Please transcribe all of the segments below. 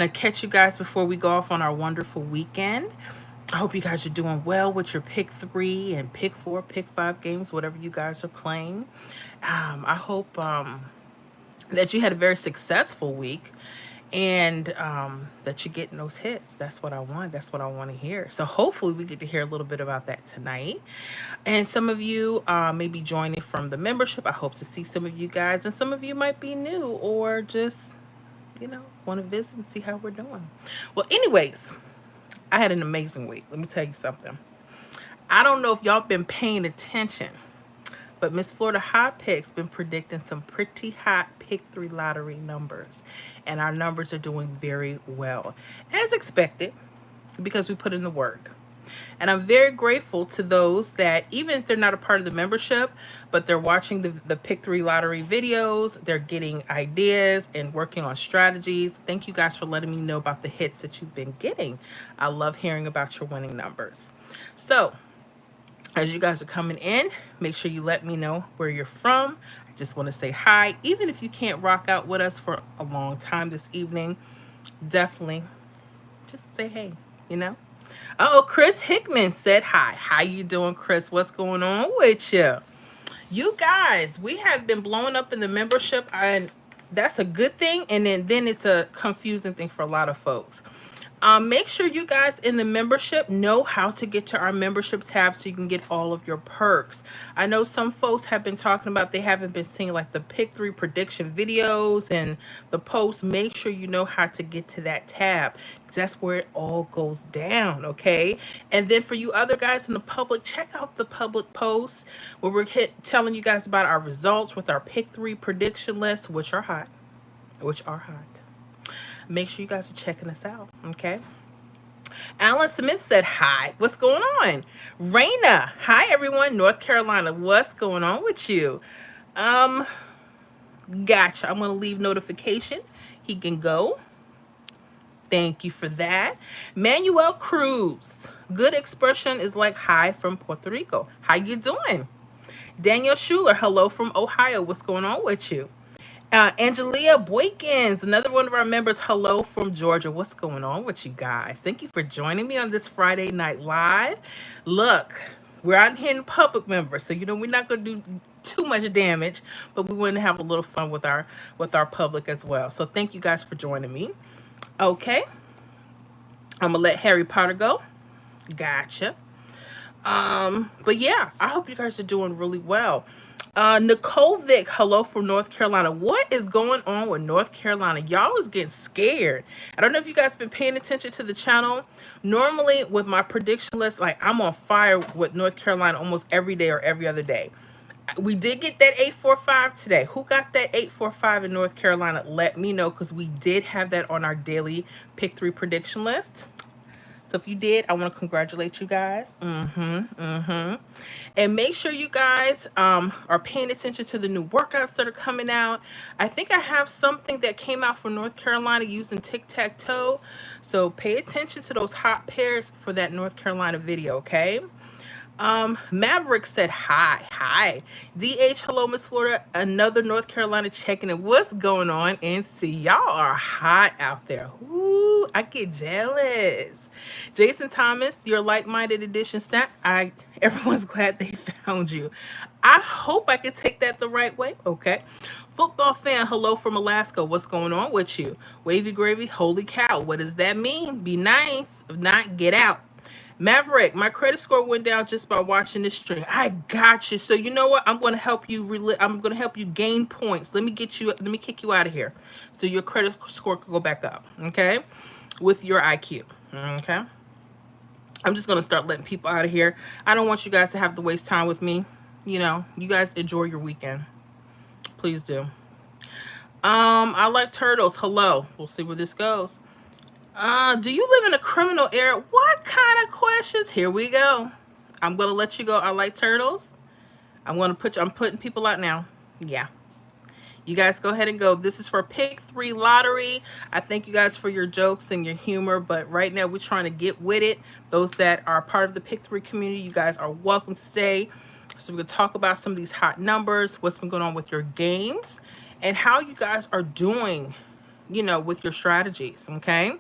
I catch you guys before we go off on our wonderful weekend. I hope you guys are doing well with your pick three and pick four, pick five games, whatever you guys are playing. I hope that you had a very successful week and that you're getting those hits. That's what I want. That's what I want to hear. So hopefully we get to hear a little bit about that tonight. And some of you may be joining from the membership. I hope to see some of you guys, and some of you might be new or just want to visit and see how we're doing. Well, anyways, I had an amazing week. Let me tell you something. I don't know if y'all been paying attention, but Miss Florida Hot Picks been predicting some pretty hot pick three lottery numbers. And our numbers are doing very well, as expected, because we put in the work. And I'm very grateful to those that, even if they're not a part of the membership, but they're watching the Pick 3 Lottery videos, they're getting ideas and working on strategies. Thank you guys for letting me know about the hits that you've been getting. I love hearing about your winning numbers. So, as you guys are coming in, make sure you let me know where you're from. I just want to say hi. Even if you can't rock out with us for a long time this evening, definitely just say hey, you know? Oh, Chris Hickman said hi. How you doing, Chris? What's going on with you? You guys, we have been blowing up in the membership, and that's a good thing. And then it's a confusing thing for a lot of folks. Make sure you guys in the membership know how to get to our membership tab so you can get all of your perks. I know some folks have been talking about they haven't been seeing like the pick three prediction videos and the posts. Make sure you know how to get to that tab, because that's where it all goes down, okay? And then for you other guys in the public, check out the public posts where we're telling you guys about our results with our pick three prediction list, which are hot. Make sure you guys are checking us out, okay? Alan Smith said hi. What's going on? Raina, hi everyone. North Carolina, what's going on with you? Gotcha. I'm gonna leave notification. He can go. Thank you for that. Manuel Cruz. Good expression is like hi from Puerto Rico. How you doing? Daniel Schuler, hello from Ohio. What's going on with you? Angelia Boykins, another one of our members. Hello from Georgia. What's going on with you guys? Thank you for joining me on this Friday night live. Look, we're out here in public, members, so we're not going to do too much damage, but we want to have a little fun with our public as well. So thank you guys for joining me. Okay, I'm gonna let Harry Potter go. Gotcha. But yeah, I hope you guys are doing really well. Nicole Vick, hello from North Carolina. What is going on with North Carolina? Y'all was getting scared. I don't know if you guys been paying attention to the channel. Normally with my prediction list, like I'm on fire with North Carolina almost every day or every other day. We did get that 845 today. Who got that 845 in North Carolina? Let me know, because we did have that on our daily pick three prediction list. So if you did, I want to congratulate you guys. And make sure you guys are paying attention to the new workouts that are coming out. I think I have something that came out for North Carolina using tic-tac-toe. So pay attention to those hot pairs for that North Carolina video, okay? Maverick said hi. DH, hello, Miss Florida. Another North Carolina checking in. What's going on, NC? Y'all are hot out there. Ooh, I get jealous. Jason Thomas, your like-minded edition snap. Everyone's glad they found you. I hope I can take that the right way. Okay. Football fan, hello from Alaska. What's going on with you? Wavy gravy, holy cow. What does that mean? Be nice. If not, get out. Maverick, my credit score went down just by watching this stream. I got you. So you know what? I'm going to help you. I'm going to help you gain points. Let me kick you out of here, so your credit score can go back up. Okay, with your IQ. Okay. I'm just going to start letting people out of here. I don't want you guys to have to waste time with me. You guys enjoy your weekend. Please do. I like turtles. Hello. We'll see where this goes. Do you live in a criminal area? What kind of questions? Here we go. I'm gonna let you go. I like turtles. I'm putting people out now. Yeah. You guys go ahead and go. This is for Pick 3 Lottery. I thank you guys for your jokes and your humor, but right now we're trying to get with it. Those that are part of the Pick 3 community, you guys are welcome to stay. So we're gonna talk about some of these hot numbers, what's been going on with your games, and how you guys are doing with your strategies. Okay.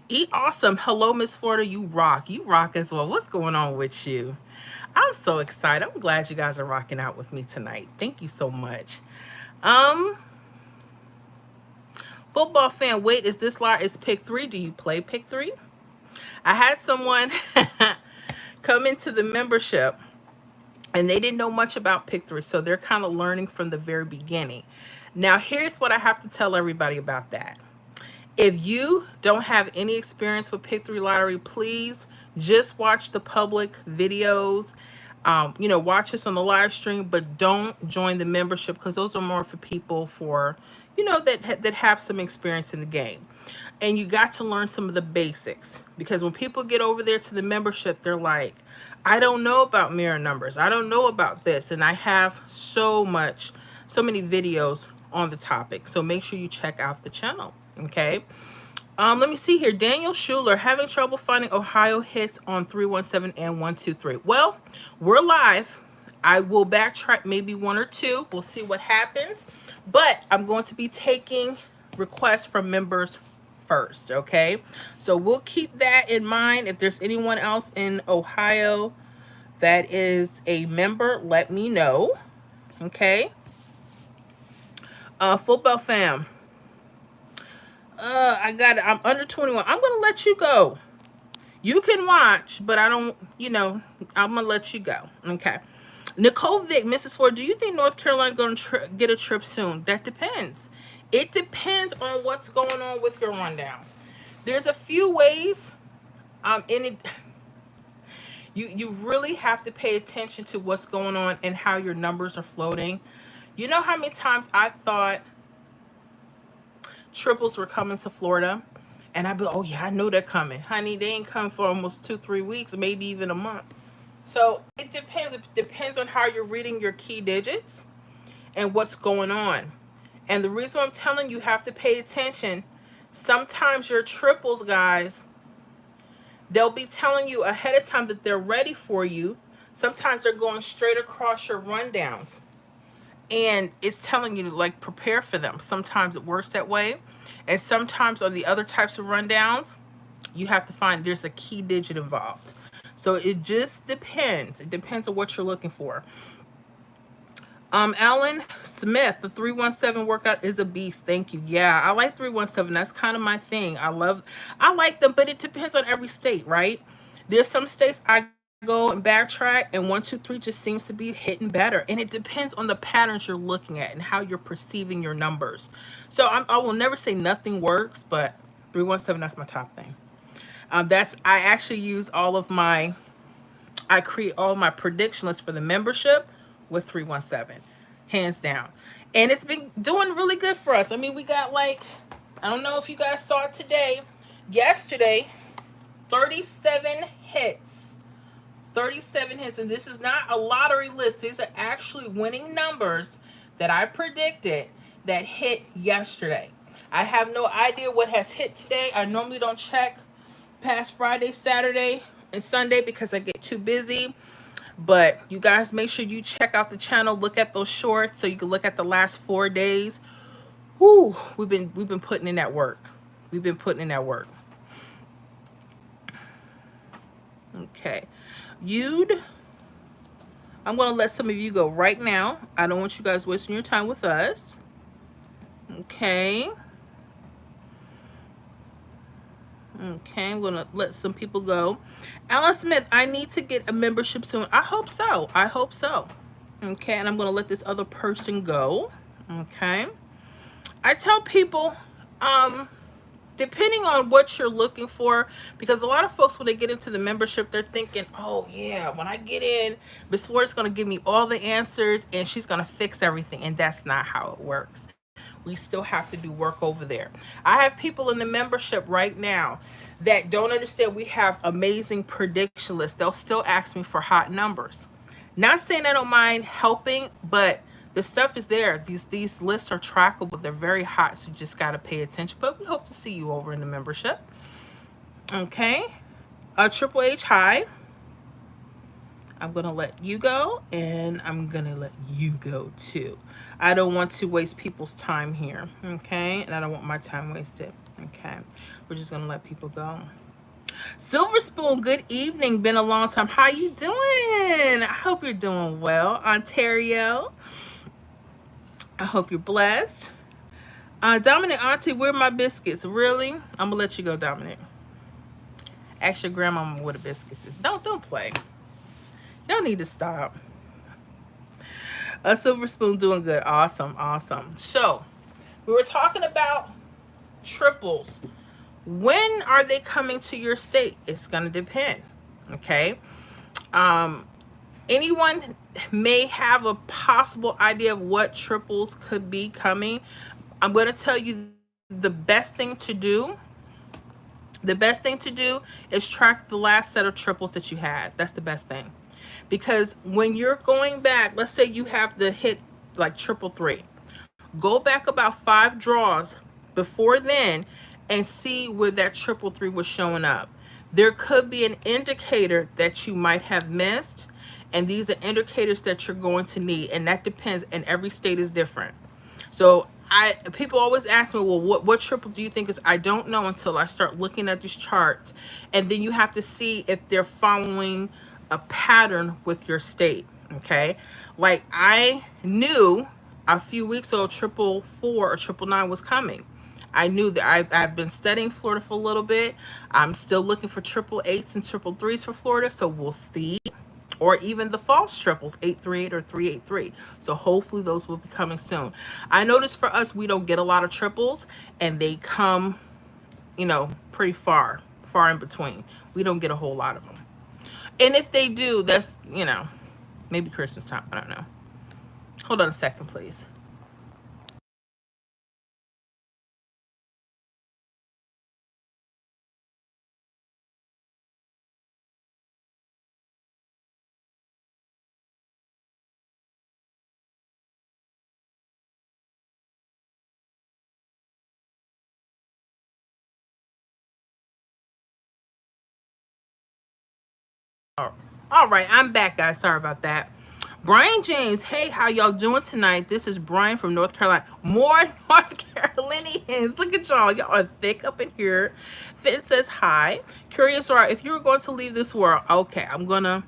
Eat awesome. Hello, Miss Florida. You rock. You rock as well. What's going on with you? I'm so excited. I'm glad you guys are rocking out with me tonight. Thank you so much. Um, Football fan, wait, is this live? Is pick three? Do you play pick three? I had someone come into the membership and they didn't know much about pick three, so they're kind of learning from the very beginning. Now, here's what I have to tell everybody about that. If you don't have any experience with pick three lottery, please just watch the public videos. Watch us on the live stream, but don't join the membership because those are more for people that have some experience in the game. And you got to learn some of the basics, because when people get over there to the membership, they're like, I don't know about mirror numbers. I don't know about this. And I have so many videos on the topic. So make sure you check out the channel. Okay. Let me see here. Daniel Schuler, having trouble finding Ohio hits on 317 and 123. Well, we're live. I will backtrack maybe one or two. We'll see what happens. But I'm going to be taking requests from members first, okay? So we'll keep that in mind. If there's anyone else in Ohio that is a member, let me know, okay? Football fam. I got it. I'm under 21. I'm going to let you go. You can watch, but I don't, I'm going to let you go. Okay. Nicole Vick, Mrs. Ford, do you think North Carolina going to get a trip soon? That depends. It depends on what's going on with your rundowns. There's a few ways. You really have to pay attention to what's going on and how your numbers are floating. You know how many times I thought triples were coming to Florida, and I'd be like, oh yeah, I know they're coming. Honey, they ain't come for almost 2-3 weeks, maybe even a month. So it depends. It depends on how you're reading your key digits and what's going on. And the reason I'm telling you have to pay attention, sometimes your triples, guys, they'll be telling you ahead of time that they're ready for you. Sometimes they're going straight across your rundowns. And it's telling you to like prepare for them. Sometimes it works that way. And sometimes on the other types of rundowns, you have to find there's a key digit involved. So it just depends. It depends on what you're looking for. Alan Smith, the 317 workout is a beast. Thank you. Yeah, I like 317. That's kind of my thing. I like them, but it depends on every state, right? There's some states I go and backtrack, and 123 just seems to be hitting better. And it depends on the patterns you're looking at and how you're perceiving your numbers. So I will never say nothing works, but 317, that's my top thing. I actually use I create all my prediction lists for the membership with 317, hands down. And it's been doing really good for us. I mean, we got I don't know if you guys saw it yesterday, 37 hits. 37 hits, and this is not a lottery list. These are actually winning numbers that I predicted that hit yesterday. I have no idea what has hit today. I normally don't check past Friday, Saturday, and Sunday because I get too busy. But you guys make sure you check out the channel, look at those shorts so you can look at the last 4 days. Whoo, we've been putting in that work. We've been putting in that work. Okay. I'm going to let some of you go right now. I don't want you guys wasting your time with us. Okay. Okay, I'm going to let some people go. Alan Smith, I need to get a membership soon. I hope so. I hope so. Okay, and I'm going to let this other person go. Okay. I tell people, depending on what you're looking for, because a lot of folks, when they get into the membership, they're thinking, oh yeah, when I get in, Miss Flor's going to give me all the answers and she's going to fix everything. And that's not how it works. We still have to do work over there. I have people in the membership right now that don't understand we have amazing prediction lists. They'll still ask me for hot numbers. Not saying I don't mind helping, but the stuff is there. These lists are trackable. They're very hot, so you just got to pay attention. But we hope to see you over in the membership. Okay. Triple H, hi. I'm going to let you go, and I'm going to let you go too. I don't want to waste people's time here, okay? And I don't want my time wasted, okay? We're just going to let people go. Silver Spoon, good evening. Been a long time. How you doing? I hope you're doing well. Ontario, I hope you're blessed. Dominic, Auntie, where are my biscuits? Really? I'm going to let you go, Dominic. Ask your grandmama where the biscuits is. Don't play. Y'all need to stop. A Silver Spoon doing good. Awesome, awesome. So, we were talking about triples. When are they coming to your state? It's going to depend. Okay. Anyone may have a possible idea of what triples could be coming. I'm going to tell you the best thing to do. The best thing to do is track the last set of triples that you had. That's the best thing. Because when you're going back, let's say you have to hit like triple three. Go back about 5 draws before then and see where that triple three was showing up. There could be an indicator that you might have missed, and these are indicators that you're going to need, and that depends, and every state is different. So people always ask me, well, what triple do you think is? I don't know until I start looking at these charts, and then you have to see if they're following a pattern with your state. Okay, like I knew a few weeks ago, 444 or 999 was coming. I knew that I've been studying Florida for a little bit. I'm still looking for 888s and 333s for Florida, so we'll see. Or even the false triples, 838 or 383. So hopefully those will be coming soon. I noticed for us, we don't get a lot of triples, and they come, pretty far in between. We don't get a whole lot of them. And if they do, that's, maybe Christmas time. I don't know. Hold on a second, please. All right, I'm back, guys. Sorry about that. Brian James, hey, how y'all doing tonight? This is Brian from North Carolina. More North Carolinians. Look at y'all. Y'all are thick up in here. Finn says hi. Curious, if you were going to leave this world, okay, I'm going to...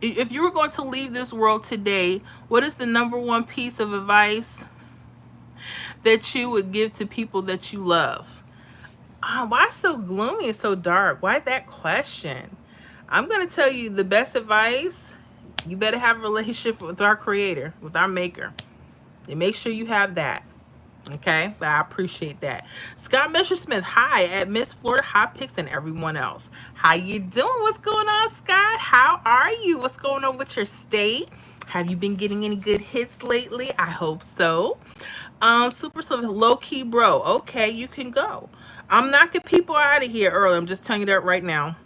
if you were going to leave this world today, what is the number one piece of advice that you would give to people that you love? Why so gloomy and so dark? Why that question? I'm going to tell you the best advice. You better have a relationship with our creator, with our maker. And make sure you have that. Okay? But I appreciate that. Scott Messersmith, hi at Miss Florida Hot Picks and everyone else. How you doing? What's going on, Scott? How are you? What's going on with your state? Have you been getting any good hits lately? I hope so. Super low key bro. Okay, you can go. I'm knocking people out of here early. I'm just telling you that right now.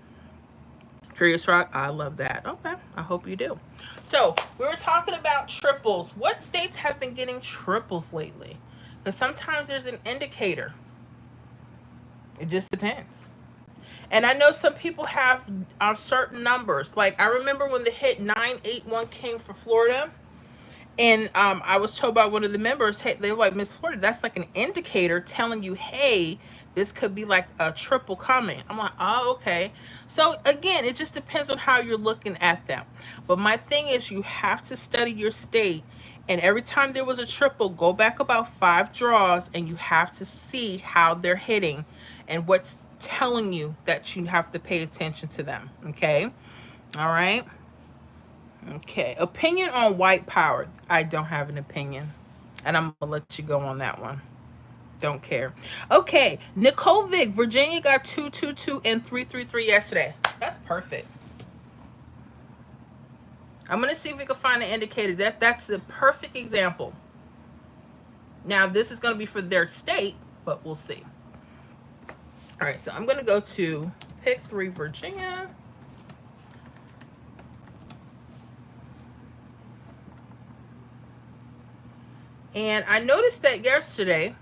Curious Rock, I love that. Okay, I hope you do. So we were talking about triples. What states have been getting triples lately? Because sometimes there's an indicator. It just depends. And I know some people have certain numbers. Like I remember when the hit 981 came for Florida. And I was told by one of the members, hey, they were like, Miss Florida, that's like an indicator telling you, hey, this could be like a triple coming. I'm like, oh, okay. So again, it just depends on how you're looking at them. But my thing is, you have to study your state. And every time there was a triple, go back about 5 draws and you have to see how they're hitting and what's telling you that you have to pay attention to them. Okay. All right. Okay. Opinion on white power. I don't have an opinion. And I'm going to let you go on that one. Don't care. Okay. Nicole Vick, Virginia got 222 and 333 yesterday. That's perfect. I'm going to see if we can find an indicator. That's the perfect example. Now, this is going to be for their state, but we'll see. All right. So I'm going to go to pick 3 Virginia. And I noticed that yesterday,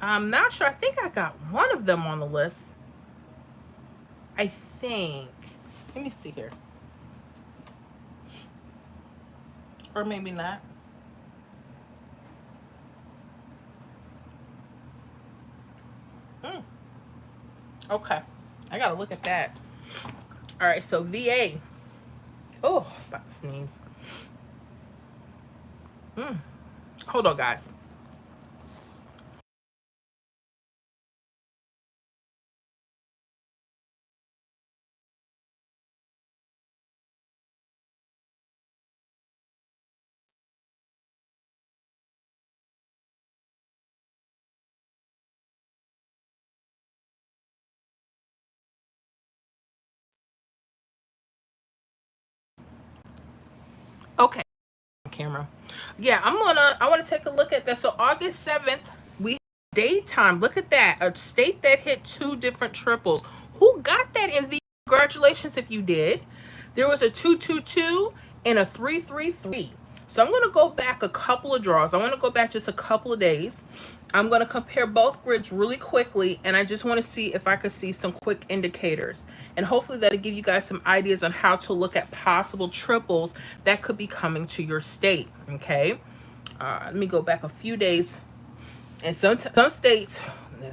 I'm not sure. I think I got one of them on the list. I think. Let me see here. Or maybe not. Okay. I gotta look at that. All right, so VA. Oh, about to sneeze. Hold on, guys. Okay, camera. Yeah, I want to take a look at that. So August 7th, we daytime. Look at that. A state that hit 2 different triples. Who got that in the congratulations if you did. There was a 222 and a 333. So I'm going to go back a couple of draws. I want to go back just a couple of days. I'm going to compare both grids really quickly, and I just want to see if I could see some quick indicators. And hopefully that'll give you guys some ideas on how to look at possible triples that could be coming to your state, okay? Let me go back a few days. And some states,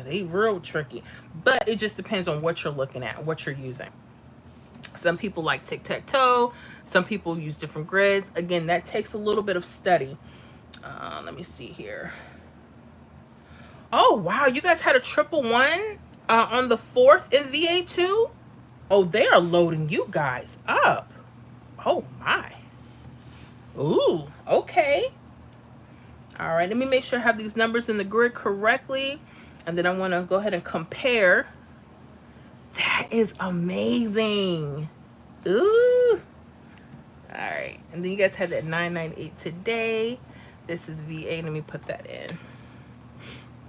they real tricky. But it just depends on what you're looking at, what you're using. Some people like tic-tac-toe. Some people use different grids. Again, that takes a little bit of study. Let me see here. Oh, wow. You guys had a 111 on the 4th in VA2? Oh, they are loading you guys up. Oh, my. Ooh, okay. All right, let me make sure I have these numbers in the grid correctly. And then I want to go ahead and compare. That is amazing. Ooh. All right, and then you guys had that 998 today. This is VA. Let me put that in.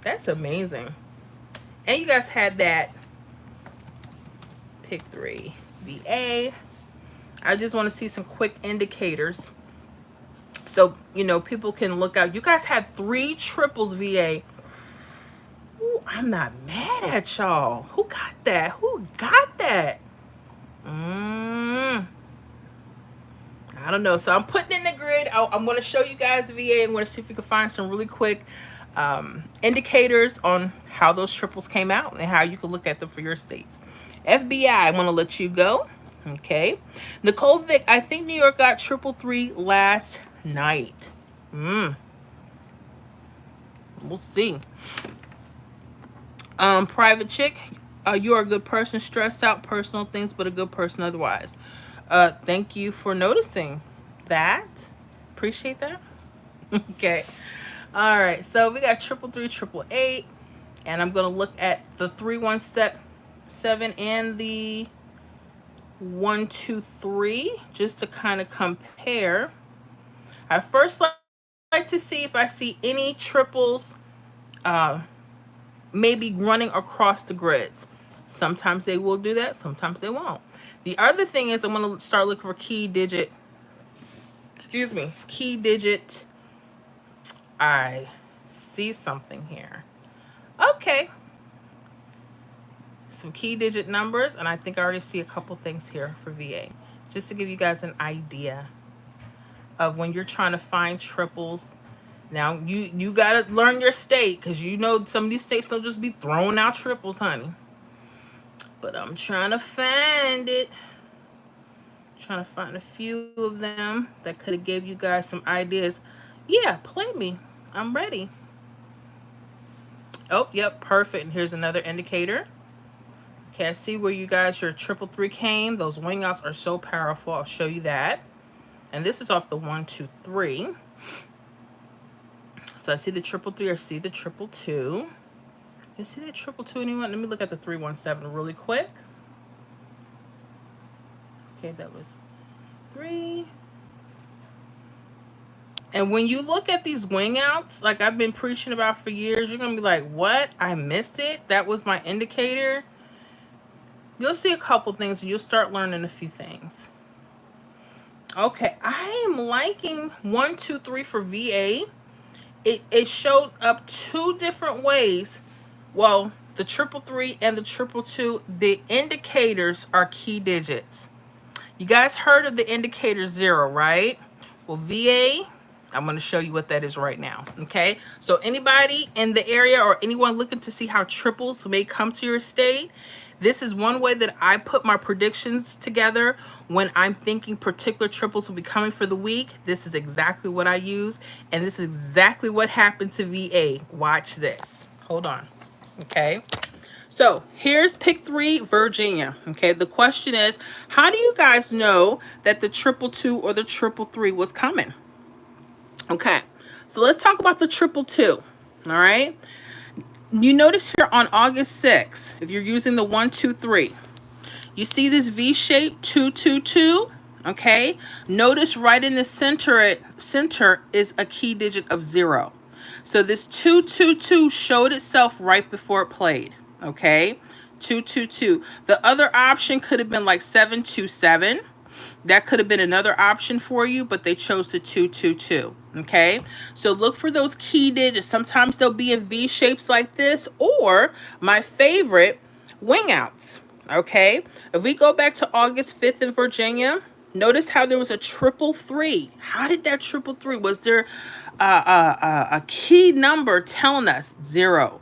That's amazing. And you guys had that pick 3 VA. I just want to see some quick indicators. So, you know, people can look out. You guys had 3 triples VA. Ooh, I'm not mad at y'all. Who got that? Who got that? I don't know. So I'm putting in the grid. I'm going to show you guys VA. I'm going to see if we can find some really quick indicators on how those triples came out and how you can look at them for your states. FBI, I want to let you go. Okay. Nicole Vick, I think New York got 333 last night. We'll see. Private Chick, you are a good person, stressed out personal things, but a good person otherwise. Thank you for noticing that. Appreciate that. Okay. All right. So we got 333, 888, and I'm going to look at the 317 and the 123 just to kind of compare. I first like to see if I see any triples maybe running across the grids. Sometimes they will do that. Sometimes they won't. The other thing is I'm going to start looking for key digit. I see something here. Okay. Some key digit numbers, and I think I already see a couple things here for VA. Just to give you guys an idea of when you're trying to find triples. Now, you got to learn your state, because you know some of these states don't just be throwing out triples, honey. But I'm trying to find it. Trying to find a few of them that could have gave you guys some ideas. Yeah, play me. I'm ready. Oh, yep, perfect. And here's another indicator. Okay, I see where you guys, your 333 came. Those wing outs are so powerful. I'll show you that. And this is off the 123. So I see the 333. I see the 222. You see that 222 anyone? Let me look at the 317 really quick. Okay, that was 3. And when you look at these wing outs, like I've been preaching about for years, you're going to be like, what? I missed it? That was my indicator? You'll see a couple things and you'll start learning a few things. Okay, I am liking 1, 2, 3 for VA. It showed up 2 different ways. Well, the 333 and the 222, the indicators are key digits. You guys heard of the indicator 0, right? Well, VA, I'm going to show you what that is right now. Okay. So anybody in the area or anyone looking to see how triples may come to your state, this is one way that I put my predictions together when I'm thinking particular triples will be coming for the week. This is exactly what I use. And this is exactly what happened to VA. Watch this. Hold on. Okay. So here's pick 3, Virginia. Okay, the question is, how do you guys know that the 222 or the 333 was coming? Okay, so let's talk about the 222. All right, you notice here on August 6th, if you're using the 123, you see this V shape 222. Okay, notice right in the center is a key digit of 0. So this 222 showed itself right before it played. Okay, 222. The other option could have been like 727. That could have been another option for you, but they chose the 222. Okay, so look for those key digits. Sometimes they'll be in V shapes like this, or my favorite, wing outs. Okay, if we go back to August 5th in Virginia, notice how there was a 333. How did that 333? Was there a key number telling us 0?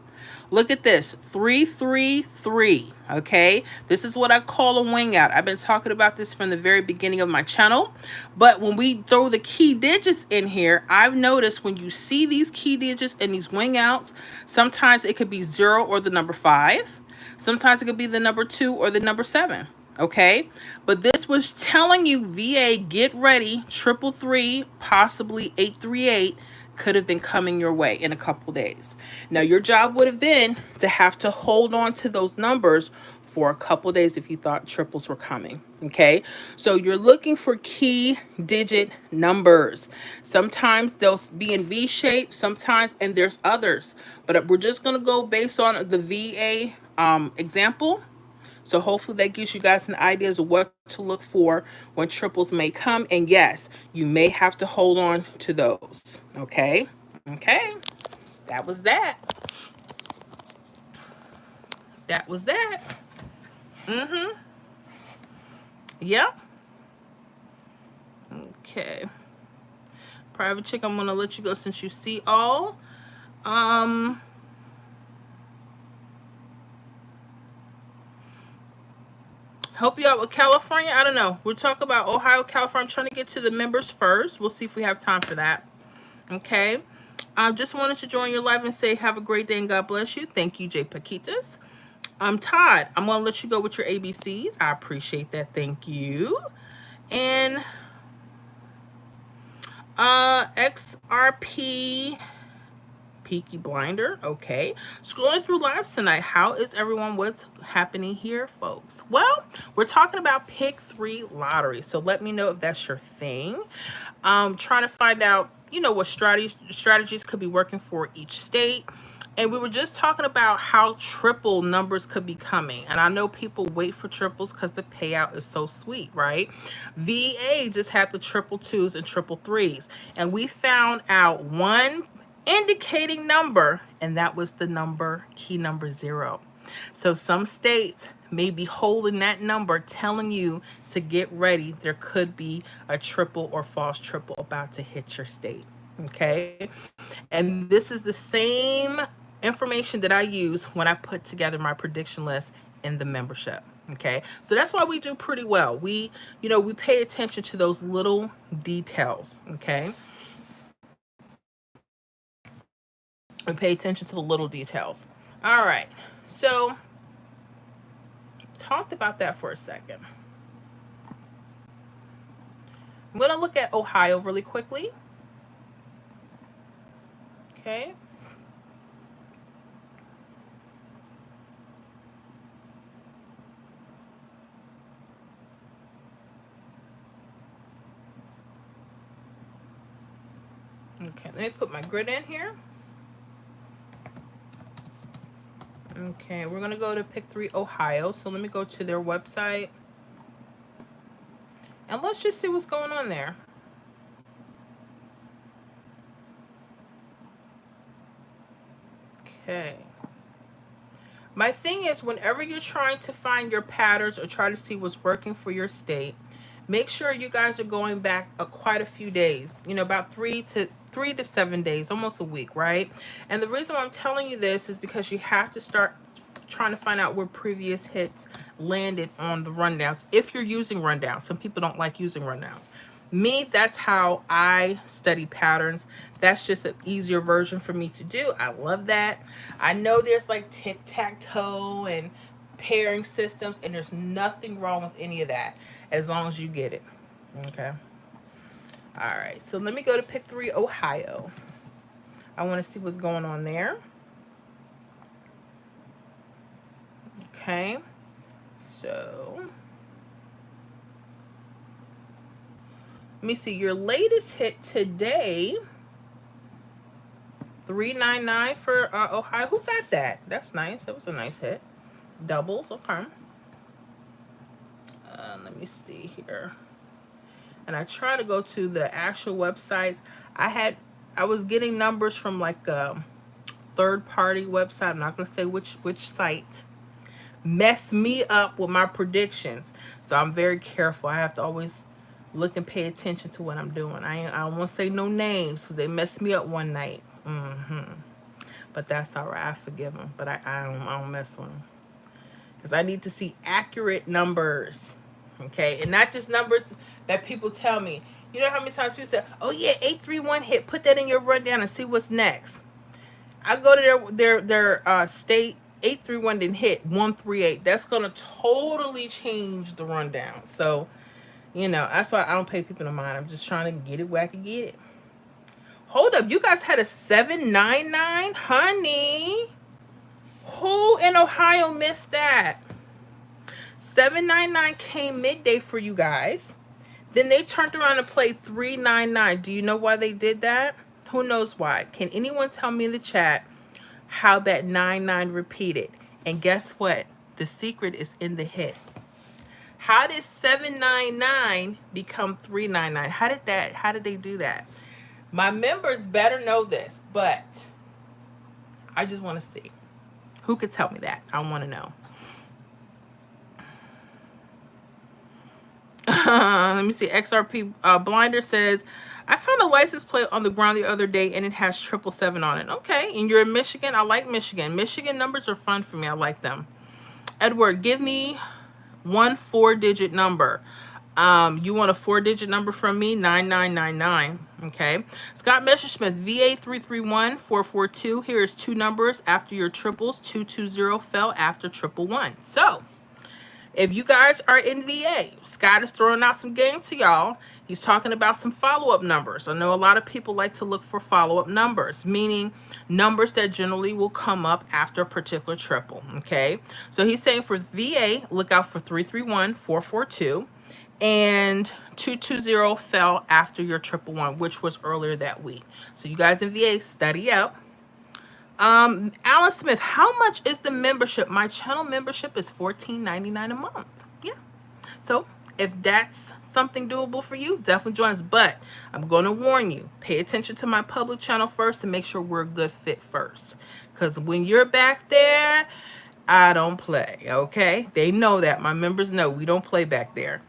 Look at this, 333, okay? This is what I call a wing out. I've been talking about this from the very beginning of my channel, but when we throw the key digits in here, I've noticed when you see these key digits and these wing outs, sometimes it could be 0 or the number 5. Sometimes it could be the number 2 or the number 7, okay? But this was telling you, VA, get ready, 333, possibly 838, could have been coming your way in a couple days. Now, your job would have been to have to hold on to those numbers for a couple days if you thought triples were coming. Okay, so you're looking for key digit numbers. Sometimes they'll be in V shape, sometimes, and there's others. But we're just going to go based on the VA example. So hopefully that gives you guys an idea of what to look for when triples may come. And yes, you may have to hold on to those. Okay. Okay. That was that. That was that. Mm-hmm. Yep. Okay. Private chick, I'm gonna let you go since you see all. Help you out with California. I don't know. We'll talk about Ohio, California. I'm trying to get to the members first. We'll see if we have time for that. Okay. I just wanted to join your live and say have a great day and God bless you. Thank you, Jay Paquitas. Todd, I'm going to let you go with your ABCs. I appreciate that. Thank you. And XRP Peaky Blinder. Okay. Scrolling through lives tonight. How is everyone? What's happening here, folks? Well, we're talking about pick 3 lottery. So let me know if that's your thing. Trying to find out, what strategies could be working for each state. And we were just talking about how triple numbers could be coming. And I know people wait for triples because the payout is so sweet, right? VA just had the 222s and 333s. And we found out one indicating number, and that was the key number 0. So some states may be holding that number, telling you to get ready. There could be a triple or false triple about to hit your state. Okay. And this is the same information that I use when I put together my prediction list in the membership. Okay. So that's why we do pretty well. We pay attention to those little details. Okay. We pay attention to the little details. All right. So talked about that for a second. I'm going to look at Ohio really quickly. Okay. Okay, let me put my grid in here. Okay, we're going to go to pick 3 Ohio. So let me go to their website. And let's just see what's going on there. Okay. My thing is, whenever you're trying to find your patterns or try to see what's working for your state, Make sure you guys are going back quite a few days, you know, about 3 to 7 days, almost a week, right? And the reason why I'm telling you this is because you have to start trying to find out where previous hits landed on the rundowns. If you're using rundowns, some people don't like using rundowns. Me, that's how I study patterns. That's just an easier version for me to do. I love that. I know there's like tic-tac-toe and pairing systems, and there's nothing wrong with any of that as long as you get it. Okay. All right. So let me go to pick 3, Ohio. I want to see what's going on there. Okay. So let me see. Your latest hit today, 399 for Ohio. Who got that? That's nice. That was a nice hit. Doubles. Okay. Let me see here. And I try to go to the actual websites. I was getting numbers from like a third-party website. I'm not going to say which site. Messed me up with my predictions. So I'm very careful. I have to always look and pay attention to what I'm doing. I don't want to say no names, so they messed me up one night. But that's all right. I forgive them. But I don't mess with them. Because I need to see accurate numbers. Okay? And not just numbers that people tell me. You know how many times people say, oh yeah, 831 hit. Put that in your rundown and see what's next. I go to their state. 831 didn't hit. 138. That's going to totally change the rundown. So, you know, that's why I don't pay people no mind. I'm just trying to get it where I can get it. Hold up. You guys had a 799? Honey. Who in Ohio missed that? 799 came midday for you guys. Then they turned around and played 399. Do you know why they did that? Who knows why? Can anyone tell me in the chat how that 99 repeated? And guess what? The secret is in the hit. How did 799 become 399? How did they do that? My members better know this, but I just want to see. Who could tell me that? I want to know. Let me see. XRP Blinder says, I found a license plate on the ground the other day and it has 777 on it. Okay, and you're in Michigan. I like Michigan. Michigan numbers are fun for me. I like them. Edward, give me one 4-digit number. You want a 4-digit number from me? 9999. Okay. Scott Messerschmidt, VA 331442. Here is 2 numbers after your triples. 220 fell after 111. So, if you guys are in VA, Scott is throwing out some game to y'all. He's talking about some follow-up numbers. I know a lot of people like to look for follow-up numbers, meaning numbers that generally will come up after a particular triple, okay? So he's saying for VA, look out for 331442, and 220 fell after your 111, which was earlier that week. So you guys in VA, study up. Alan Smith, how much is the membership? My channel membership is $14.99 a month. Yeah. So if that's something doable for you, definitely join us. But I'm going to warn you, pay attention to my public channel first and make sure we're a good fit first. Because when you're back there, I don't play, okay? They know that. My members know we don't play back there.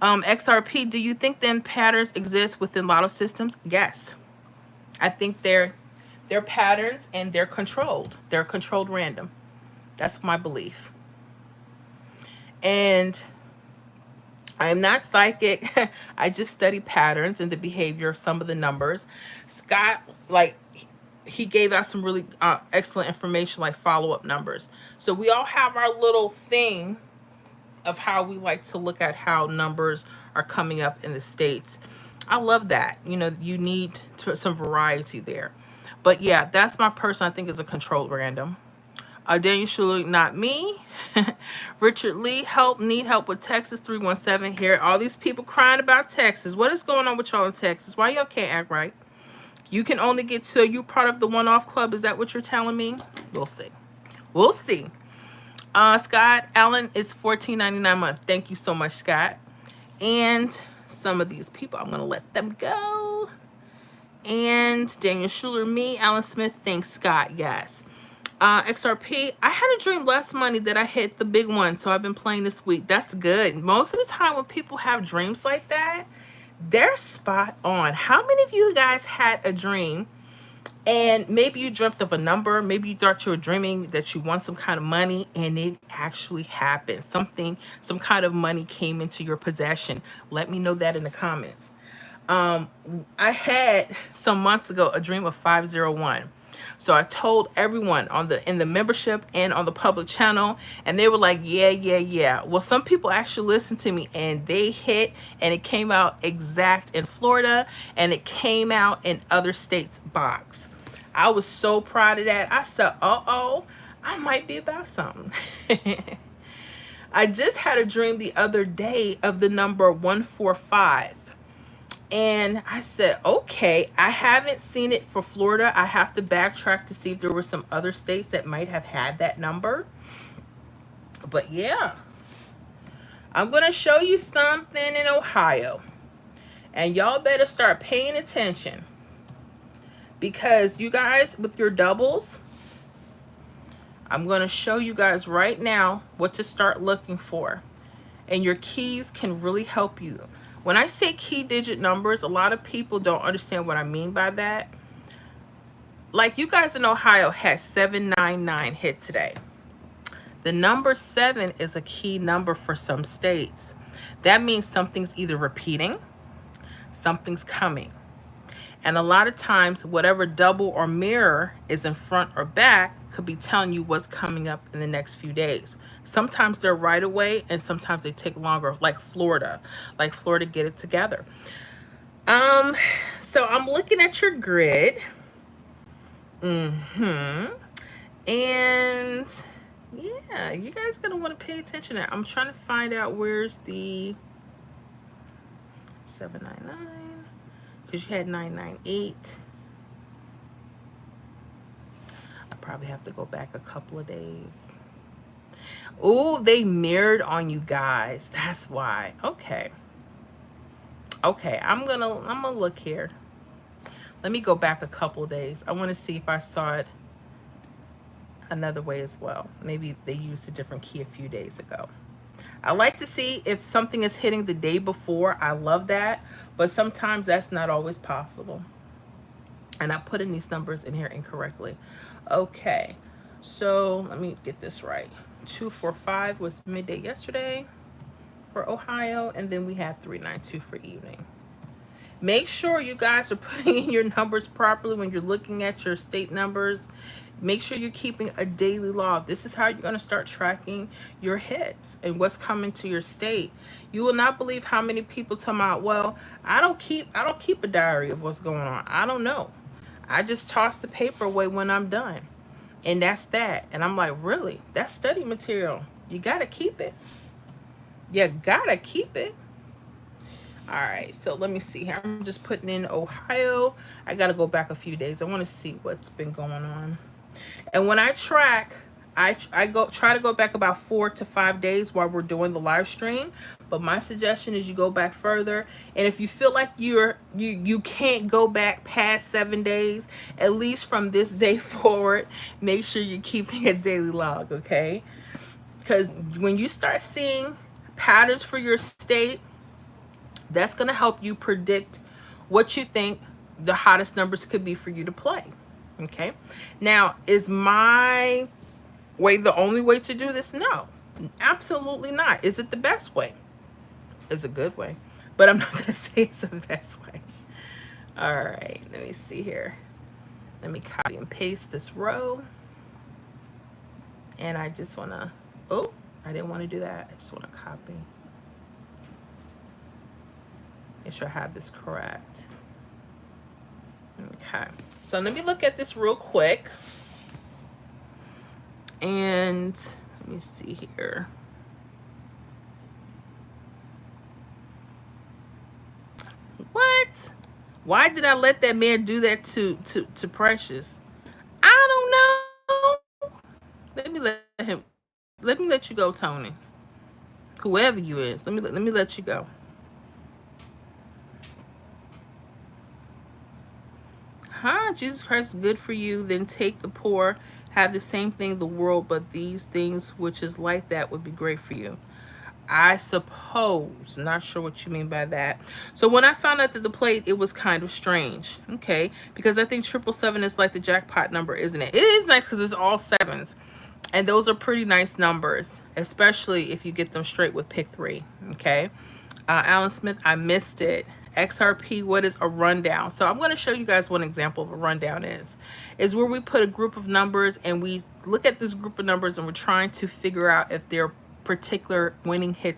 XRP, do you think then patterns exist within lotto systems? Yes. I think they're patterns and they're controlled. They're controlled random. That's my belief. And I am not psychic. I just study patterns and the behavior of some of the numbers. Scott, like, he gave us some really excellent information, like follow-up numbers. So we all have our little thing of how we like to look at how numbers are coming up in the States. I love that. You know, you need some variety there. But yeah, that's my person. I think is a controlled random. Daniel Schuler, not me. Richard Lee, need help with Texas 317 here. All these people crying about Texas. What is going on with y'all in Texas? Why y'all can't act right? You can only get to, you part of the one-off club. Is that what you're telling me? We'll see. We'll see. Scott Allen is $14.99 a month. Thank you so much, Scott. And some of these people, I'm going to let them go. And Daniel Schuler, me. Alan Smith, thanks, Scott. Yes. XRP, I had a dream last Monday that I hit the big one, so I've been playing this week. That's good. Most of the time when people have dreams like that, they're spot on. How many of you guys had a dream and maybe you dreamt of a number, maybe you thought you were dreaming that you won some kind of money and it actually happened? Some kind of money came into your possession. Let me know that in the comments. I had some months ago a dream of 501. So I told everyone in the membership and on the public channel, and they were like, yeah. Well, some people actually listened to me and they hit, and it came out exact in Florida and it came out in other states box. I was so proud of that. I said, uh-oh, I might be about something. I just had a dream the other day of the number 145. And I said, okay, I haven't seen it for Florida. I have to backtrack to see if there were some other states that might have had that number. But yeah, I'm going to show you something in Ohio. And y'all better start paying attention. Because you guys, with your doubles, I'm going to show you guys right now what to start looking for. And your keys can really help you. When I say key digit numbers, a lot of people don't understand what I mean by that. Like you guys in Ohio had 799 hit today. The number 7 is a key number for some states. That means something's either repeating, something's coming. And a lot of times, whatever double or mirror is in front or back could be telling you what's coming up in the next few days. Sometimes they're right away, and sometimes they take longer, like Florida. Like Florida, get it together. So I'm looking at your grid. And yeah, you guys gonna want to pay attention to that. I'm trying to find out where's the 799. Because you had 998. I probably have to go back a couple of days. Oh, they mirrored on you guys. That's why. Okay. Okay, I'm gonna look here. Let me go back a couple of days. I want to see if I saw it another way as well. Maybe they used a different key a few days ago. I like to see if something is hitting the day before. I love that. But sometimes that's not always possible. And I put in these numbers in here incorrectly. Okay. So let me get this right. 245 was midday yesterday for Ohio. And then we had 392 for evening. Make sure you guys are putting in your numbers properly when you're looking at your state numbers. Make sure you're keeping a daily log. This is how you're going to start tracking your hits and what's coming to your state. You will not believe how many people tell me, well, I don't keep a diary of what's going on. I don't know. I just toss the paper away when I'm done. And that's that. And I'm like, really? That's study material. You got to keep it. You got to keep it. All right, so let me see here. I'm just putting in Ohio. I got to go back a few days. I want to see what's been going on. And when I track, I try to go back about 4 to 5 days while we're doing the live stream. But my suggestion is you go back further. And if you feel like you can't go back past 7 days, at least from this day forward, make sure you're keeping a daily log, okay? Because when you start seeing patterns for your state, that's going to help you predict what you think the hottest numbers could be for you to play. Okay. Now, is my way the only way to do this? No, absolutely not. Is it the best way? It's a good way, but I'm not going to say it's the best way. All right. Let me see here. Let me copy and paste this row. And I just want to, oh, I didn't want to do that. I just want to copy. Make sure I have this correct. Okay, so let me look at this real quick. And let me see here. What? Why did I let that man do that to Precious? I don't know. Let me let you go, Tony. Whoever you is, let me let you go. Huh? Jesus Christ is good for you, then take the poor Have the same thing in the world, but these things which is like that would be great for you. I suppose. Not sure what you mean by that. So when I found out that the plate, it was kind of strange. Okay, because I think 777 is like the jackpot number, isn't it? It is nice because it's all sevens, and those are pretty nice numbers, especially if you get them straight with pick three. Okay, Alan Smith, I missed it. XRP, what is a rundown? So I'm going to show you guys what an example of a rundown is where we put a group of numbers and we look at this group of numbers and we're trying to figure out if they're particular winning hits